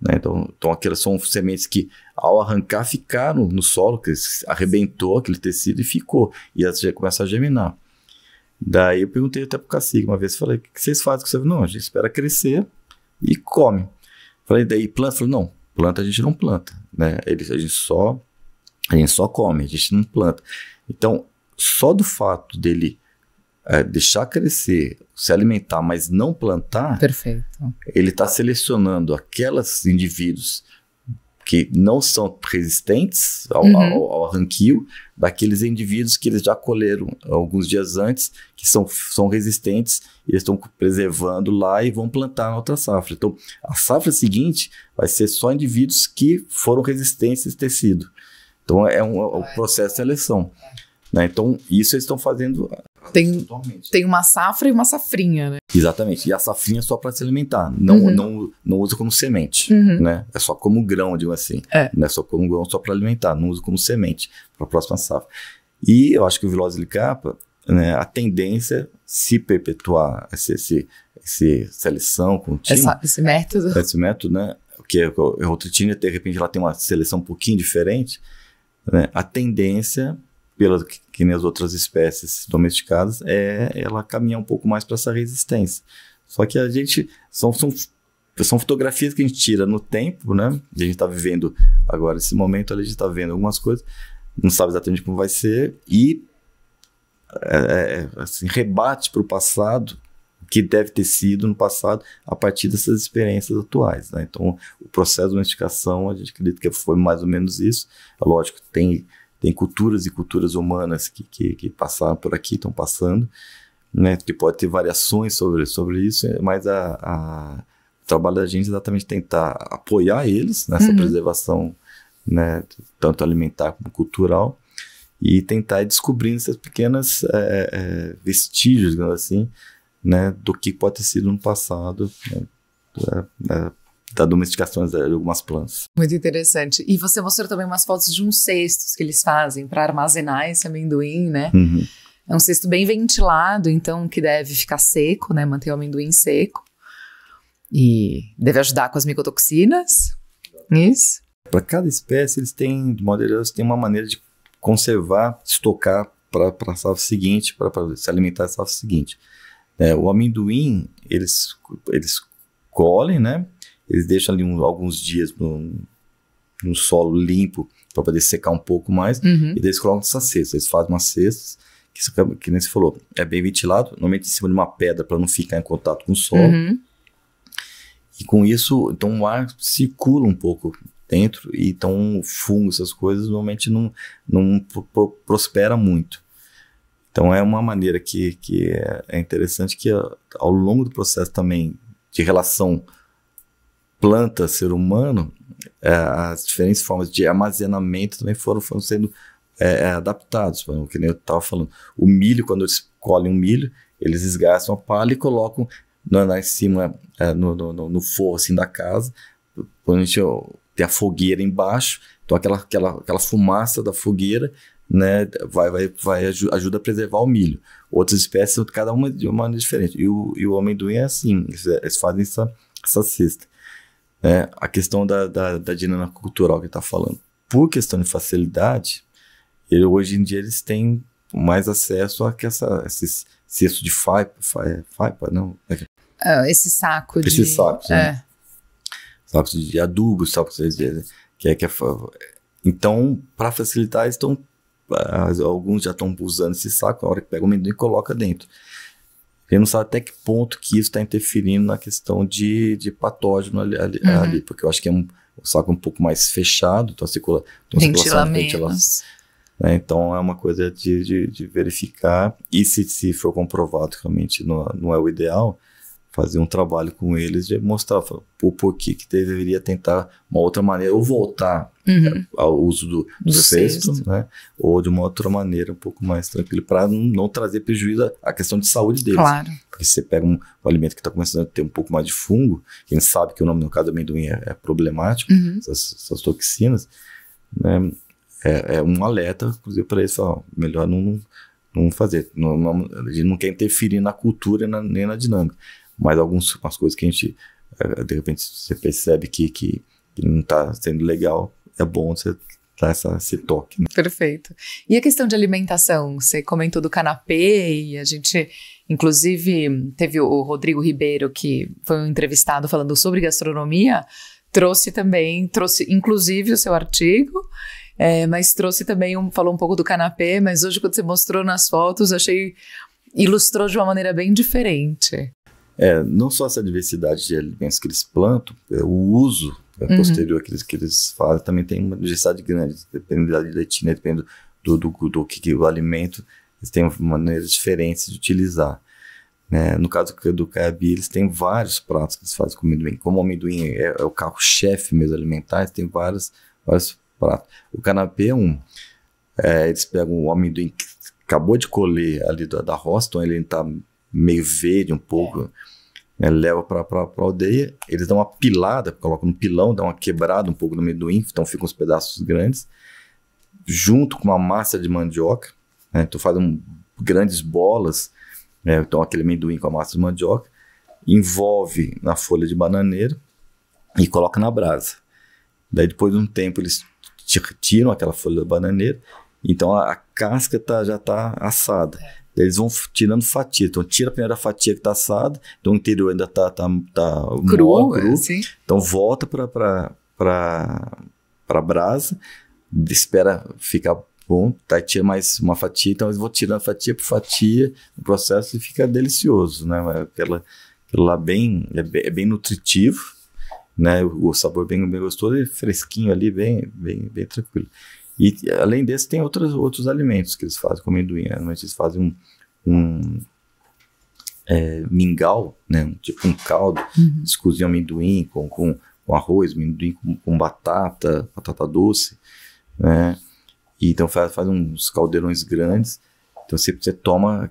Né? Então aquelas são sementes que ao arrancar ficaram no solo, que arrebentou aquele tecido e ficou, e elas já começam a germinar. Daí eu perguntei até pro cacique uma vez, falei, o que vocês fazem com isso? Não, a gente espera crescer e come. Falei, daí planta? Falei, não, planta a gente não planta, né? A gente só come, a gente não planta. Então, só do fato dele deixar crescer, se alimentar, mas não plantar, perfeito, ele está selecionando aqueles indivíduos que não são resistentes ao arranquio, daqueles indivíduos que eles já colheram alguns dias antes, que são resistentes, e eles estão preservando lá e vão plantar na outra safra. Então, a safra seguinte vai ser só indivíduos que foram resistentes a esse tecido. Então, é um processo de seleção. Né? Então, isso eles estão fazendo... Tem uma safra e uma safrinha, né? Exatamente. E a safrinha é só para se alimentar. Não usa como semente. Né? É só como grão, digo assim. Não é só como grão, só para alimentar. Não usa como semente para a próxima safra. E eu acho que o villosa-licapa, né, a tendência é se perpetuar essa seleção contínua. Esse método. Esse método, né? Porque a outra etnia, de repente, ela tem uma seleção um pouquinho diferente. Né? A tendência... que nem as outras espécies domesticadas, ela caminha um pouco mais para essa resistência. Só que a gente... São fotografias que a gente tira no tempo, né? E a gente está vivendo agora esse momento, a gente está vendo algumas coisas, não sabe exatamente como vai ser, e assim, rebate para o passado o que deve ter sido no passado a partir dessas experiências atuais. Né? Então, o processo de domesticação, a gente acredita que foi mais ou menos isso. É lógico, tem culturas e culturas humanas que passaram por aqui, estão passando, né, que pode ter variações sobre isso, mas trabalho da gente é exatamente tentar apoiar eles nessa preservação, né, tanto alimentar como cultural, e tentar ir descobrindo essas pequenas vestígios, digamos assim, né, do que pode ter sido no passado, né, da domesticação de algumas plantas. Muito interessante. E você mostrou também umas fotos de uns cestos que eles fazem para armazenar esse amendoim, né? É um cesto bem ventilado, então que deve ficar seco, né? Manter o amendoim seco. E deve ajudar com as micotoxinas. Isso. Para cada espécie, eles têm, de modo geral, têm uma maneira de conservar, estocar para a safra seguinte, para se alimentar da safra seguinte. O amendoim, eles colhem, né? Eles deixam ali alguns dias no solo limpo para poder secar um pouco mais, e daí eles colocam essas cestas. Eles fazem umas cestas, que nem você falou, é bem ventilado, normalmente em cima de uma pedra para não ficar em contato com o solo. E com isso, então o ar circula um pouco dentro, e então o fungo, essas coisas, normalmente não prospera muito. Então é uma maneira que é interessante, que ao longo do processo também de relação planta-ser humano, as diferentes formas de armazenamento também foram sendo adaptados. Que nem eu estava falando, o milho, quando eles colhem um milho, eles esgarçam a palha e colocam lá em cima, no forro assim, da casa, quando a gente tem a fogueira embaixo, então aquela fumaça da fogueira, né, ajuda a preservar o milho. Outras espécies, cada uma de uma maneira diferente. E o amendoim é assim, eles fazem essa cesta. A questão da dinâmica cultural que está falando. Por questão de facilidade, hoje em dia eles têm mais acesso a esses cestos de faipa, não? Esse saco Esses sacos, né? Sacos de adubo, sacos então, para facilitar, alguns já estão usando esse saco, na hora que pega o amendoim e coloca dentro. Ele não sabe até que ponto que isso está interferindo na questão de patógeno ali, porque eu acho que o saco um pouco mais fechado, então ventilação. Então é uma coisa de verificar, e se for comprovado que realmente não é o ideal, fazer um trabalho com eles de mostrar o porquê que deveria tentar uma outra maneira, ou voltar ao uso do cesto, né? Ou de uma outra maneira um pouco mais tranquila, para não trazer prejuízo à questão de saúde deles. Claro. Porque se você pega um alimento que está começando a ter um pouco mais de fungo, quem sabe que o nome, no caso do amendoim, é problemático, essas toxinas, né? É um alerta, inclusive, para eles, melhor não fazer. A gente não quer interferir na cultura nem na dinâmica. Mas algumas coisas que a gente, de repente, você percebe que não está sendo legal, é bom você dar esse toque. Né? Perfeito. E a questão de alimentação? Você comentou do canapé, e a gente, inclusive, teve o Rodrigo Ribeiro, que foi um entrevistado falando sobre gastronomia, trouxe inclusive o seu artigo, mas trouxe também, falou um pouco do canapé, mas hoje, quando você mostrou nas fotos, ilustrou de uma maneira bem diferente. Não só essa diversidade de alimentos que eles plantam, o uso posterior que eles fazem também tem uma diversidade grande, dependendo da leitina, dependendo do que o alimento, eles têm maneiras diferentes de utilizar. No caso do caiabi, eles têm vários pratos que eles fazem com amendoim. Como o amendoim é o carro-chefe mesmo alimentar, eles têm vários pratos. O canapé é eles pegam o amendoim que acabou de colher ali da roça, então ele está meio verde um pouco, leva para a aldeia, eles dão uma pilada, colocam no pilão, dão uma quebrada um pouco no amendoim, então ficam uns pedaços grandes, junto com uma massa de mandioca, então fazem grandes bolas, então aquele amendoim com a massa de mandioca, envolve na folha de bananeira e coloca na brasa. Daí depois de um tempo eles tiram aquela folha da bananeira, então a casca já está assada. Eles vão tirando fatia, então tira a primeira fatia que está assada, então o interior ainda está cru, assim. Então volta para a brasa, espera ficar bom, tira mais uma fatia, então eles vão tirando fatia por fatia no processo e fica delicioso, né? Aquilo lá é bem nutritivo, né? O sabor bem gostoso e fresquinho ali, bem tranquilo. E além desse, tem outros alimentos que eles fazem com amendoim. Normalmente eles fazem mingau, né? Tipo um caldo, eles cozinham amendoim com arroz, amendoim com batata doce, né? E então faz uns caldeirões grandes. Então você toma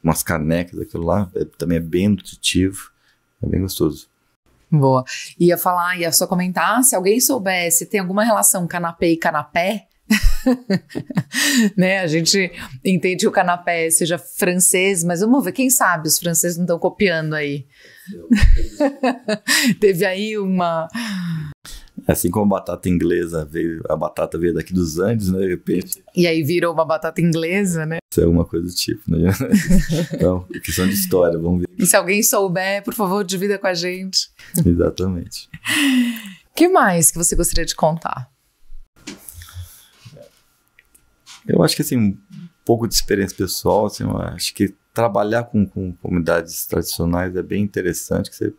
umas canecas daquilo lá, também é bem nutritivo, é bem gostoso. Boa. Ia só comentar, se alguém soubesse, tem alguma relação canapé e canapé? Né? A gente entende que o canapé seja francês, mas vamos ver, quem sabe os franceses não estão copiando aí. Teve aí uma... Assim como a batata inglesa a batata veio daqui dos Andes, né, de repente. E aí virou uma batata inglesa, né? Isso é alguma coisa do tipo, né? Então, questão de história, vamos ver. E se alguém souber, por favor, divida com a gente. Exatamente. O que mais que você gostaria de contar? Eu acho que, assim, um pouco de experiência pessoal, assim, eu acho que trabalhar com comunidades tradicionais é bem interessante, que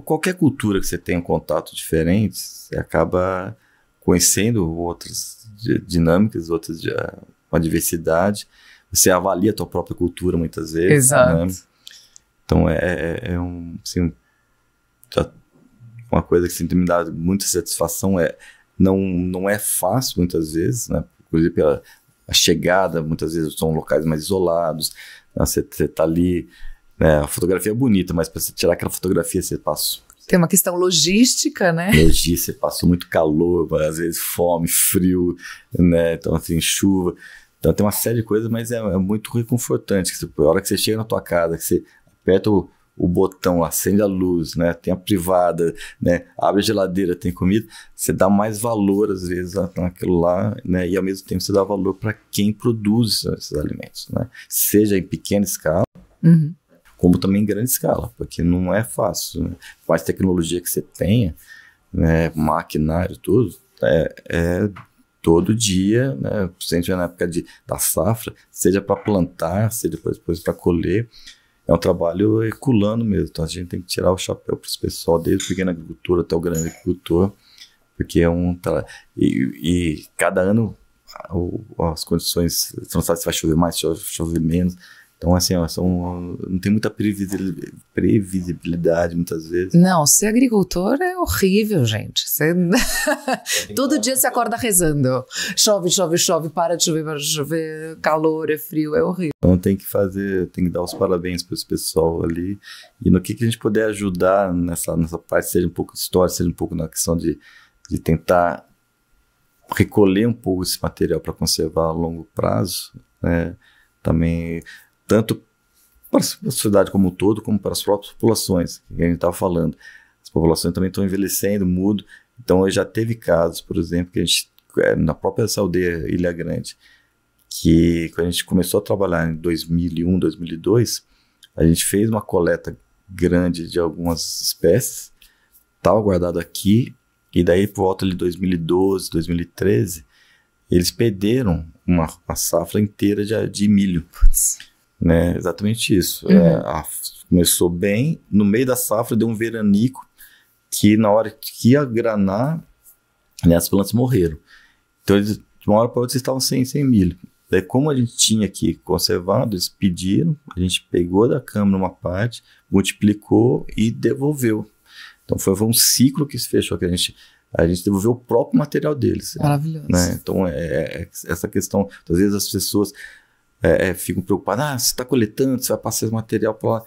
qualquer cultura que você tenha um contato diferente, você acaba conhecendo outras dinâmicas, uma diversidade. Você avalia a tua própria cultura muitas vezes. Exato. Né? Então, assim, uma coisa que me dá muita satisfação não é fácil muitas vezes, né? Inclusive a chegada, muitas vezes são locais mais isolados, né? Você tá ali. A fotografia é bonita, mas para você tirar aquela fotografia, você passa... Tem uma questão logística, né? Você passou muito calor, às vezes fome, frio, né? Então, assim, chuva. Então, tem uma série de coisas, mas é muito reconfortante. A hora que você chega na tua casa, que você aperta o botão, acende a luz, né? Tem a privada, né? Abre a geladeira, tem comida. Você dá mais valor, às vezes, naquilo lá, né? E, ao mesmo tempo, você dá valor para quem produz esses alimentos, né? Seja em pequena escala, como também em grande escala, porque não é fácil, né? Com a tecnologia que você tenha, né, maquinário, tudo, todo dia, né, se a gente vai na época da safra, seja para plantar, seja depois para colher, é um trabalho herculano mesmo, então a gente tem que tirar o chapéu para esse pessoal, desde o pequeno agricultor até o grande agricultor, porque e cada ano as condições, você não sabe se vai chover mais, se vai chover menos. Então, assim, não tem muita previsibilidade muitas vezes. Não, ser agricultor é horrível, gente. Todo dia você acorda rezando. Chove, chove, chove, para de chover, calor, é frio, é horrível. Então tem que dar os parabéns para esse pessoal ali. E no que a gente puder ajudar nessa parte, seja um pouco de história, seja um pouco na questão de tentar recolher um pouco esse material para conservar a longo prazo, né? Também... tanto para a sociedade como um todo, como para as próprias populações, que a gente estava falando. As populações também estão envelhecendo, mudam. Então, já teve casos, por exemplo, que a gente, na própria aldeia Ilha Grande, que quando a gente começou a trabalhar em 2001, 2002, a gente fez uma coleta grande de algumas espécies, estava guardado aqui, e daí por volta de 2012, 2013, eles perderam uma safra inteira de milho. Né, exatamente isso. Começou bem, no meio da safra deu um veranico que na hora que ia granar, né, as plantas morreram. Então eles, de uma hora para outra, eles estavam sem milho. Daí, como a gente tinha aqui conservado, eles pediram, a gente pegou da câmara uma parte, multiplicou e devolveu. Então foi um ciclo que se fechou, que a gente devolveu o próprio material deles. Maravilhoso. Né? Então essa questão, às vezes as pessoas ficam preocupadas, você está coletando, você vai passar esse material para lá.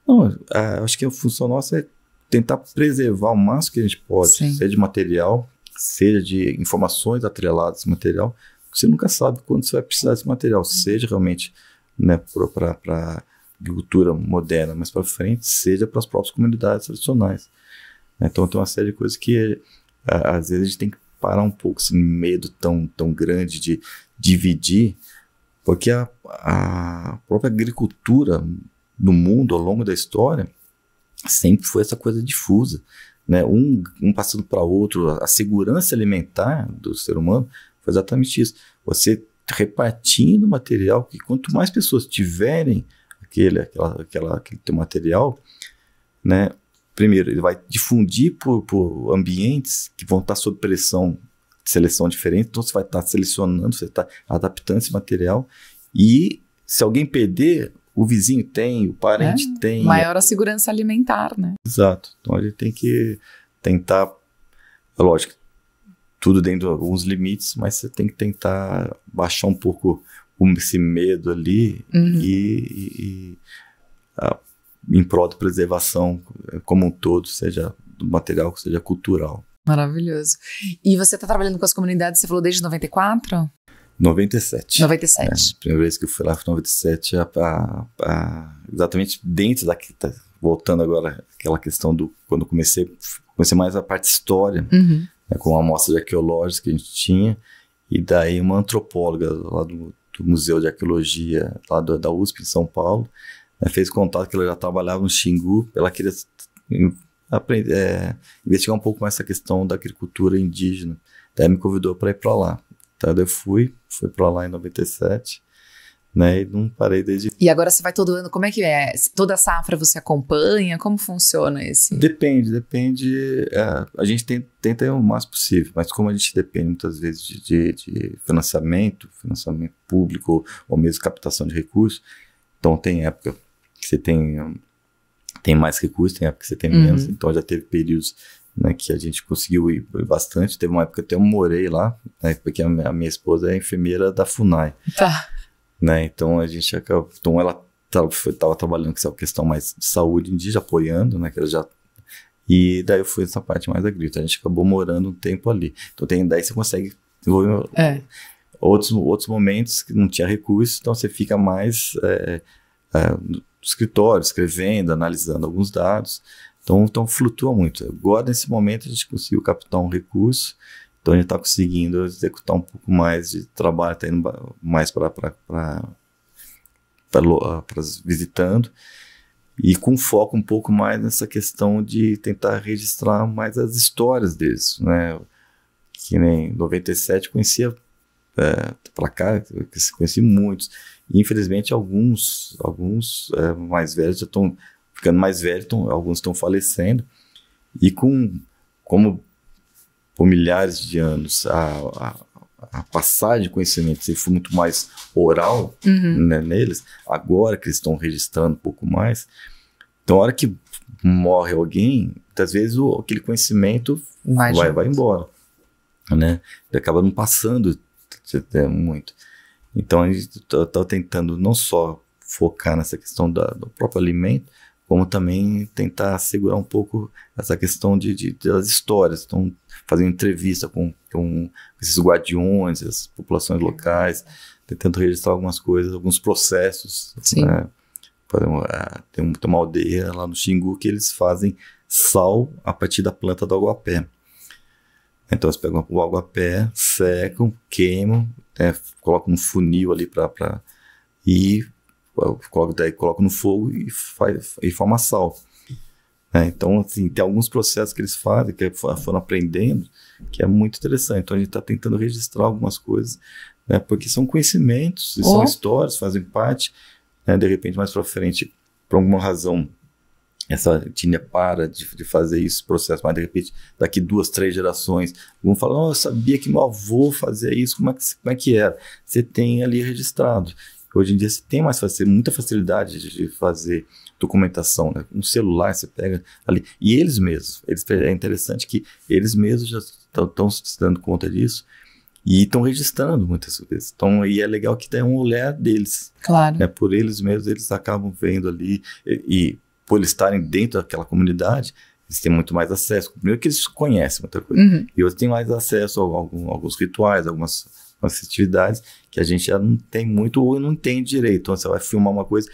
Não, acho que a função nossa é tentar preservar o máximo que a gente pode, seja de material, seja de informações atreladas a esse material, porque você nunca sabe quando você vai precisar desse material, seja realmente, né, para agricultura moderna, mas para frente, seja para as próprias comunidades tradicionais. Então tem uma série de coisas que às vezes a gente tem que parar um pouco, esse medo tão grande de dividir, porque a própria agricultura no mundo, ao longo da história, sempre foi essa coisa difusa, né? Um passando para outro. A segurança alimentar do ser humano foi exatamente isso. Você repartindo material, que quanto mais pessoas tiverem aquele teu material, né? Primeiro, ele vai difundir por ambientes que vão estar sob pressão de seleção diferente, então você vai estar selecionando, você está adaptando esse material, e se alguém perder, o vizinho tem, o parente tem. Maior a segurança alimentar, né? Exato. Então a gente tem que tentar, lógico, tudo dentro de alguns limites, mas você tem que tentar baixar um pouco esse medo ali e em prol da preservação como um todo, seja do material, seja cultural. Maravilhoso. E você está trabalhando com as comunidades, você falou desde 94? 97. 97. A primeira vez que eu fui lá foi em 97, exatamente dentro daqui, voltando agora àquela questão do, quando eu comecei mais a parte história, com amostras arqueológicas que a gente tinha, e daí uma antropóloga lá do Museu de Arqueologia lá da USP em São Paulo, fez contato que ela já trabalhava no Xingu, ela queria investigar um pouco mais essa questão da agricultura indígena, daí me convidou para ir para lá. Então eu fui para lá em 97, né, e não parei desde... E agora você vai todo ano, como é que é? Toda safra você acompanha? Como funciona esse? Depende. A gente tenta ir o máximo possível, mas como a gente depende muitas vezes de financiamento público ou mesmo captação de recursos, então tem época que você tem mais recursos, tem época que você tem menos, então já teve períodos, né, que a gente conseguiu ir bastante. Teve uma época que até eu morei lá, né, porque a minha esposa é enfermeira da FUNAI. Tá. Né, então a gente acabou, então ela estava trabalhando com essa questão mais de saúde indígena, apoiando, né, que ela já, e daí eu fui nessa parte mais agrícola, a gente acabou morando um tempo ali, então daí você consegue desenvolver outros momentos que não tinha recurso, então você fica mais no escritório, escrevendo, analisando alguns dados, então flutua muito. Agora nesse momento a gente conseguiu captar um recurso, então a gente está conseguindo executar um pouco mais de trabalho, está indo mais para visitando, e com foco um pouco mais nessa questão de tentar registrar mais as histórias deles, né? Que nem em 97 conhecia para cá, conheci muitos, e infelizmente alguns mais velhos já estão ficando mais velhos, alguns estão falecendo, e como por milhares de anos a passagem de conhecimento se foi muito mais oral, né, neles, agora que eles estão registrando um pouco mais, então a hora que morre alguém, muitas vezes aquele conhecimento vai embora, né? Ele acaba não passando muito. Então a gente está tentando não só focar nessa questão do próprio alimento, como também tentar segurar um pouco essa questão das histórias. Então, fazendo entrevista com esses guardiões, as populações locais, tentando registrar algumas coisas, alguns processos. Né? Tem uma aldeia lá no Xingu que eles fazem sal a partir da planta do aguapé. Então, eles pegam o aguapé, secam, queimam, colocam um funil ali e coloco no fogo e forma sal. Então, assim, tem alguns processos que eles fazem, que foram aprendendo, que é muito interessante. Então, a gente está tentando registrar algumas coisas, né, porque são conhecimentos, são histórias, fazem parte, né, de repente, mais para frente, por alguma razão, essa etnia para de fazer esse processo, mas de repente, daqui 2, 3 gerações, vão falar, eu sabia que meu avô fazia isso, como é que era? Você tem ali registrado. Hoje em dia você tem muita facilidade de fazer documentação, né? Um celular você pega ali, e eles mesmos, é interessante que eles mesmos já estão se dando conta disso e estão registrando muitas vezes. Então, e é legal que tem um olhar deles. Claro. Né? Por eles mesmos, eles acabam vendo ali, e por eles estarem dentro daquela comunidade, eles têm muito mais acesso. Primeiro que eles conhecem muita coisa, e outros têm mais acesso a alguns rituais, algumas festividades que a gente já não tem muito ou não entende direito. Então você vai filmar uma coisa,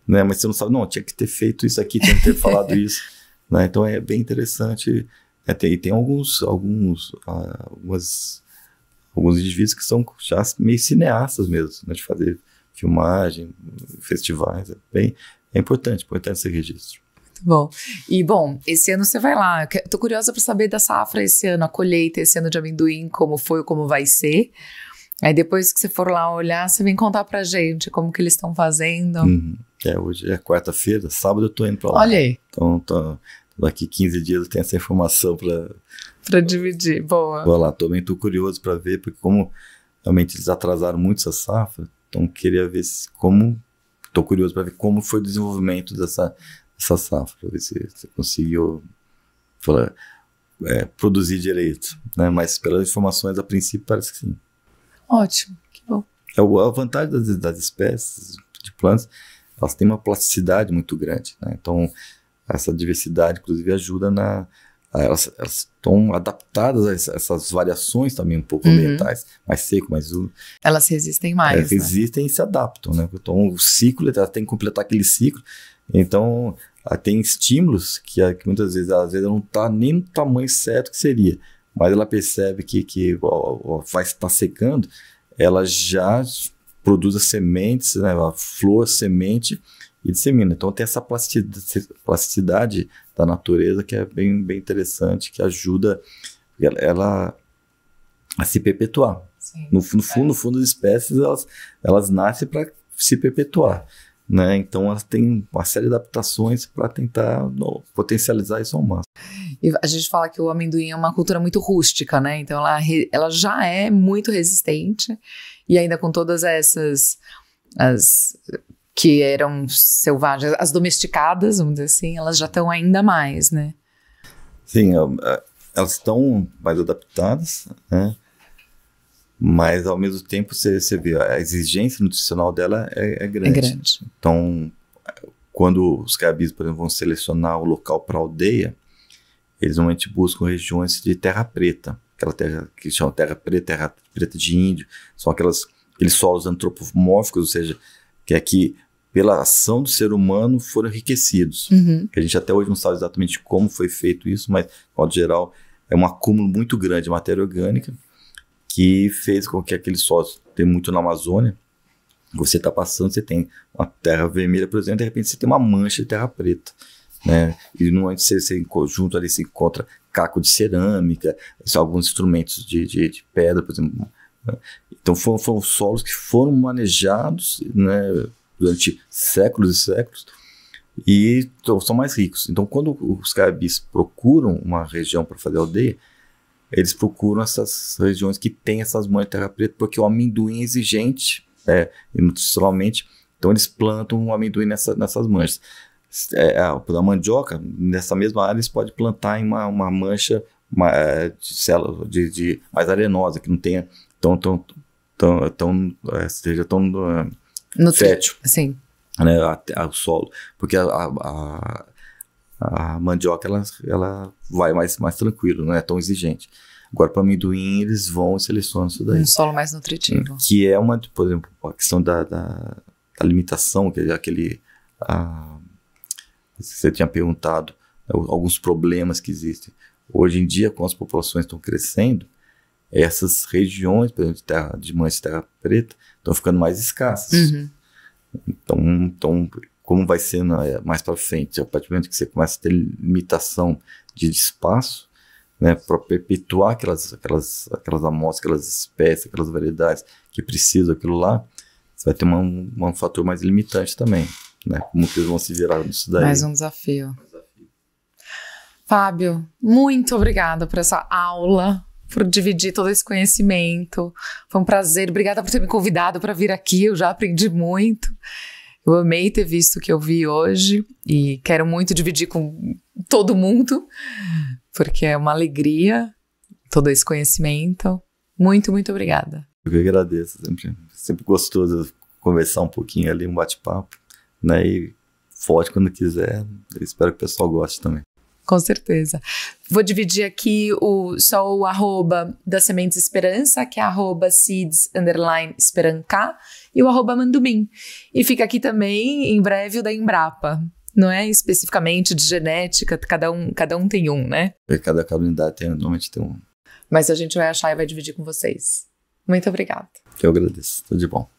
né, mas você não sabe, tinha que ter feito isso aqui, tinha que ter falado isso, né? Então é bem interessante, né? Tem alguns indivíduos que são já meio cineastas mesmo, né, de fazer filmagem, festivais, é importante esse registro. Muito bom. E, esse ano você vai lá. Tô curiosa para saber da safra esse ano, a colheita esse ano de amendoim, como foi ou como vai ser. Aí depois que você for lá olhar, você vem contar pra gente como que eles estão fazendo. Hoje é quarta-feira, sábado eu tô indo pra lá. Olha aí. Então, daqui 15 dias eu tenho essa informação pra dividir. Boa. Vou lá, também tô curioso pra ver, porque como realmente eles atrasaram muito essa safra, então queria ver como estou curioso para ver como foi o desenvolvimento dessa safra, para ver se você conseguiu produzir direito, né? Mas pelas informações, a princípio, parece que sim. Ótimo, que bom. A vantagem das espécies de plantas, elas têm uma plasticidade muito grande, né? Então, essa diversidade, inclusive, ajuda elas estão adaptadas a essas variações também um pouco ambientais, mais seco, mais úmido. Elas resistem mais, resistem, né? E se adaptam, né? Então, o ciclo, ela tem que completar aquele ciclo. Então, tem estímulos que muitas vezes, às vezes, ela não está nem no tamanho certo que seria, mas ela percebe que vai estar secando, ela já produz as sementes, né? A flor, a semente e dissemina. Então tem essa plasticidade da natureza que é bem, bem interessante, que ajuda ela a se perpetuar. Sim, no fundo, as espécies elas nascem para se perpetuar, né? Então elas têm uma série de adaptações para tentar potencializar isso ao máximo. E a gente fala que o amendoim é uma cultura muito rústica, né? Então ela já é muito resistente, e ainda com todas essas que eram selvagens, as domesticadas, vamos dizer assim, elas já estão ainda mais, né? Sim, elas estão mais adaptadas, né? Mas ao mesmo tempo você vê, a exigência nutricional dela é grande. É grande. Então, quando os carabis, por exemplo, vão selecionar o local para a aldeia, eles normalmente buscam regiões de terra preta, aquela terra que chama terra preta de índio, são aqueles solos antropomórficos, ou seja, que aqui, pela ação do ser humano, foram enriquecidos. Que a gente até hoje não sabe exatamente como foi feito isso, mas, de modo geral, é um acúmulo muito grande de matéria orgânica que fez com que aqueles solos, tem muito na Amazônia, você está passando, você tem uma terra vermelha, por exemplo, de repente você tem uma mancha de terra preta, né? E normalmente você em conjunto ali se encontra caco de cerâmica, alguns instrumentos de pedra, por exemplo. Então foram solos que foram manejados, né, durante séculos e séculos, e são mais ricos. Então quando os carabis procuram uma região para fazer aldeia, eles procuram essas regiões que tem essas manchas de terra preta, porque o amendoim é exigente, nutricionalmente, então eles plantam um amendoim nessas manchas. A mandioca, nessa mesma área, eles podem plantar em uma mancha de célula mais arenosa, que não tenha seja tão fértil, sim, né, o solo, porque a mandioca ela vai mais tranquilo, não é tão exigente. Agora, para o amendoim, eles vão e selecionam isso daí. Um solo mais nutritivo. Que é por exemplo, a questão da limitação, que é aquele... você tinha perguntado, alguns problemas que existem. Hoje em dia, com as populações estão crescendo, essas regiões, por exemplo, de mancha de terra preta, estão ficando mais escassas. Então, como vai ser mais para frente, a partir do momento que você começa a ter limitação de espaço, né, para perpetuar aquelas amostras, aquelas espécies, aquelas variedades que precisam daquilo lá, você vai ter um fator mais limitante também, né? Como que eles vão se virar nisso daí. Mais um desafio. Fábio, muito obrigada por essa aula, por dividir todo esse conhecimento. Foi um prazer. Obrigada por ter me convidado para vir aqui. Eu já aprendi muito. Eu amei ter visto o que eu vi hoje e quero muito dividir com todo mundo, porque é uma alegria todo esse conhecimento. Muito, muito obrigada. Eu que agradeço. Sempre gostoso conversar um pouquinho ali, um bate-papo, né? E forte quando quiser. Eu espero que o pessoal goste também. Com certeza. Vou dividir aqui só o arroba da Sementes Esperança, que é @seeds_esperanca, e o @mandumim. E fica aqui também, em breve, o da Embrapa. Não é especificamente de genética, cada um tem um, né? Cada unidade normalmente tem um. Mas a gente vai achar e vai dividir com vocês. Muito obrigada. Eu agradeço. Tudo de bom.